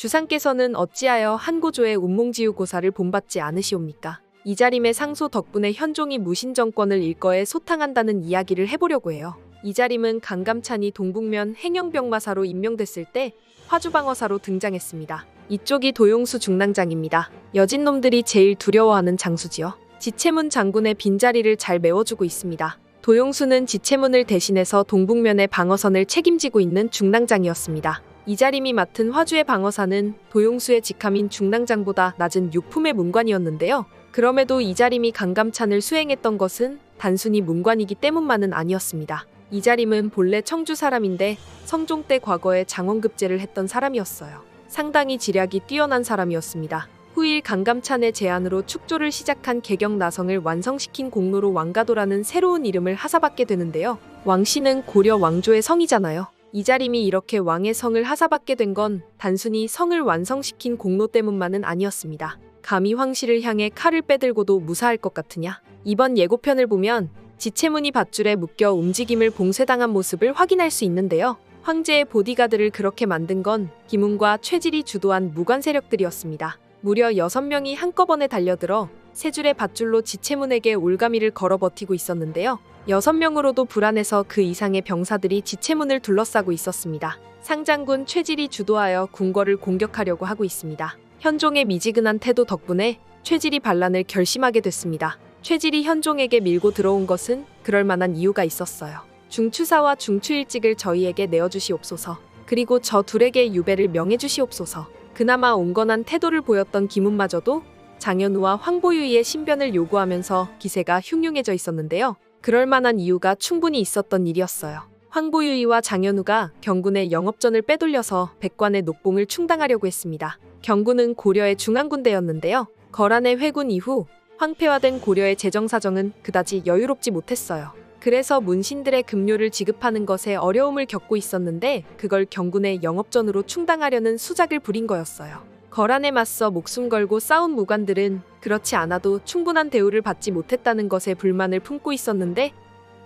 주상께서는 어찌하여 한고조의 운몽지우고사를 본받지 않으시옵니까? 이자림의 상소 덕분에 현종이 무신정권을 일거에 소탕한다는 이야기를 해보려고 해요. 이자림은 강감찬이 동북면 행영병마사로 임명됐을 때 화주방어사로 등장했습니다. 이쪽이 도용수 중랑장입니다. 여진놈들이 제일 두려워하는 장수지요. 지체문 장군의 빈자리를 잘 메워주고 있습니다. 도용수는 지체문을 대신해서 동북면의 방어선을 책임지고 있는 중랑장이었습니다. 이자림이 맡은 화주의 방어사는 도용수의 직함인 중랑장보다 낮은 육품의 문관이었는데요. 그럼에도 이자림이 강감찬을 수행했던 것은 단순히 문관이기 때문만은 아니었습니다. 이자림은 본래 청주 사람인데 성종 때 과거에 장원급제를 했던 사람이었어요. 상당히 지략이 뛰어난 사람이었습니다. 후일 강감찬의 제안으로 축조를 시작한 개경나성을 완성시킨 공로로 왕가도라는 새로운 이름을 하사받게 되는데요. 왕씨는 고려 왕조의 성이잖아요. 이자림이 이렇게 왕의 성을 하사받게 된 건 단순히 성을 완성시킨 공로 때문만은 아니었습니다. 감히 황씨를 향해 칼을 빼들고도 무사할 것 같으냐? 이번 예고편을 보면 지체문이 밧줄에 묶여 움직임을 봉쇄당한 모습을 확인할 수 있는데요. 황제의 보디가드를 그렇게 만든 건 김웅과 최질이 주도한 무관 세력들이었습니다. 무려 6명이 한꺼번에 달려들어 세 줄의 밧줄로 지체문에게 올가미를 걸어 버티고 있었는데요. 6명으로도 불안해서 그 이상의 병사들이 지체문을 둘러싸고 있었습니다. 상장군 최질이 주도하여 궁궐을 공격하려고 하고 있습니다. 현종의 미지근한 태도 덕분에 최질이 반란을 결심하게 됐습니다. 최질이 현종에게 밀고 들어온 것은 그럴 만한 이유가 있었어요. 중추사와 중추일직을 저희에게 내어주시옵소서. 그리고 저 둘에게 유배를 명해주시옵소서. 그나마 온건한 태도를 보였던 김운마저도 장현우와 황보유이의 신변을 요구하면서 기세가 흉흉해져 있었는데요. 그럴 만한 이유가 충분히 있었던 일이었어요. 황보유이와 장현우가 경군의 영업전을 빼돌려서 백관의 녹봉을 충당하려고 했습니다. 경군은 고려의 중앙군대였는데요. 거란의 회군 이후 황폐화된 고려의 재정사정은 그다지 여유롭지 못했어요. 그래서 문신들의 급료를 지급하는 것에 어려움을 겪고 있었는데 그걸 경군의 영업전으로 충당하려는 수작을 부린 거였어요. 거란에 맞서 목숨 걸고 싸운 무관들은 그렇지 않아도 충분한 대우를 받지 못했다는 것에 불만을 품고 있었는데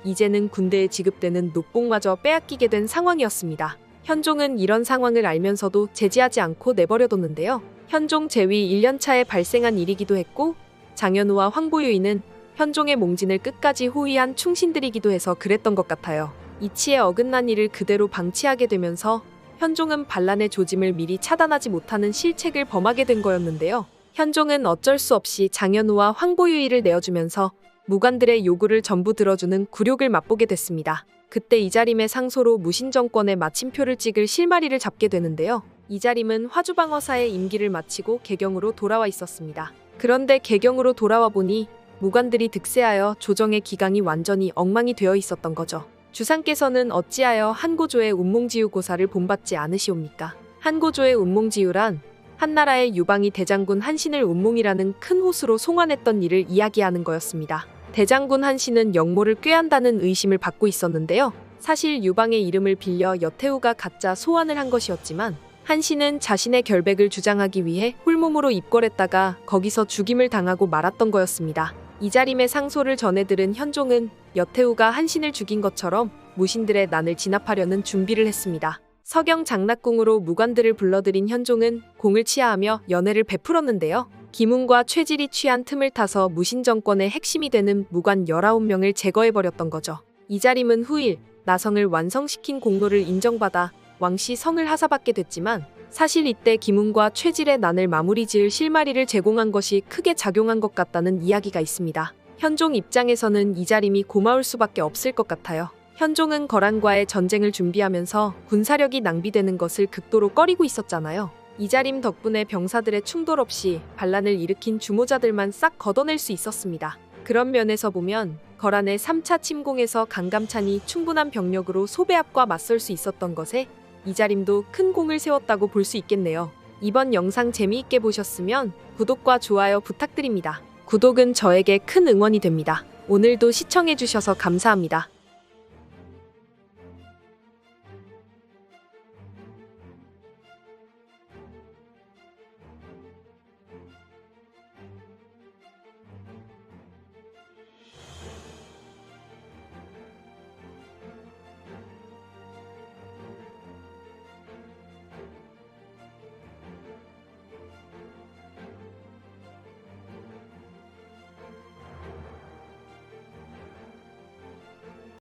이제는 군대에 지급되는 녹봉마저 빼앗기게 된 상황이었습니다. 현종은 이런 상황을 알면서도 제지하지 않고 내버려뒀는데요. 현종 재위 1년차에 발생한 일이기도 했고 장현우와 황보유이는 현종의 몽진을 끝까지 호위한 충신들이기도 해서 그랬던 것 같아요. 이치에 어긋난 일을 그대로 방치하게 되면서 현종은 반란의 조짐을 미리 차단하지 못하는 실책을 범하게 된 거였는데요. 현종은 어쩔 수 없이 장현우와 황보유이를 내어주면서 무관들의 요구를 전부 들어주는 굴욕을 맛보게 됐습니다. 그때 이자림의 상소로 무신정권의 마침표를 찍을 실마리를 잡게 되는데요. 이자림은 화주방어사의 임기를 마치고 개경으로 돌아와 있었습니다. 그런데 개경으로 돌아와 보니 무관들이 득세하여 조정의 기강이 완전히 엉망이 되어 있었던 거죠. 주상께서는 어찌하여 한고조의 운몽지우고사를 본받지 않으시옵니까? 한고조의 운몽지우란 한나라의 유방이 대장군 한신을 운몽이라는 큰 호수로 송환했던 일을 이야기하는 거였습니다. 대장군 한신은 역모를 꾀한다는 의심을 받고 있었는데요. 사실 유방의 이름을 빌려 여태우가 가짜 소환을 한 것이었지만 한신은 자신의 결백을 주장하기 위해 홀몸으로 입궐했다가 거기서 죽임을 당하고 말았던 거였습니다. 이자림의 상소를 전해 들은 현종은 여태우가 한신을 죽인 것처럼 무신들의 난을 진압하려는 준비를 했습니다. 서경 장락궁으로 무관들을 불러들인 현종은 공을 치하하며 연회를 베풀었는데요. 김웅과 최질이 취한 틈을 타서 무신정권의 핵심이 되는 무관 19명을 제거해버렸던 거죠. 이자림은 후일 나성을 완성시킨 공로를 인정받아 왕씨 성을 하사받게 됐지만 사실 이때 김웅과 최질의 난을 마무리 지을 실마리를 제공한 것이 크게 작용한 것 같다는 이야기가 있습니다. 현종 입장에서는 이자림이 고마울 수밖에 없을 것 같아요. 현종은 거란과의 전쟁을 준비하면서 군사력이 낭비되는 것을 극도로 꺼리고 있었잖아요. 이자림 덕분에 병사들의 충돌 없이 반란을 일으킨 주모자들만 싹 걷어낼 수 있었습니다. 그런 면에서 보면 거란의 3차 침공에서 강감찬이 충분한 병력으로 소배합과 맞설 수 있었던 것에 이자림도 큰 공을 세웠다고 볼 수 있겠네요. 이번 영상 재미있게 보셨으면 구독과 좋아요 부탁드립니다. 구독은 저에게 큰 응원이 됩니다. 오늘도 시청해주셔서 감사합니다.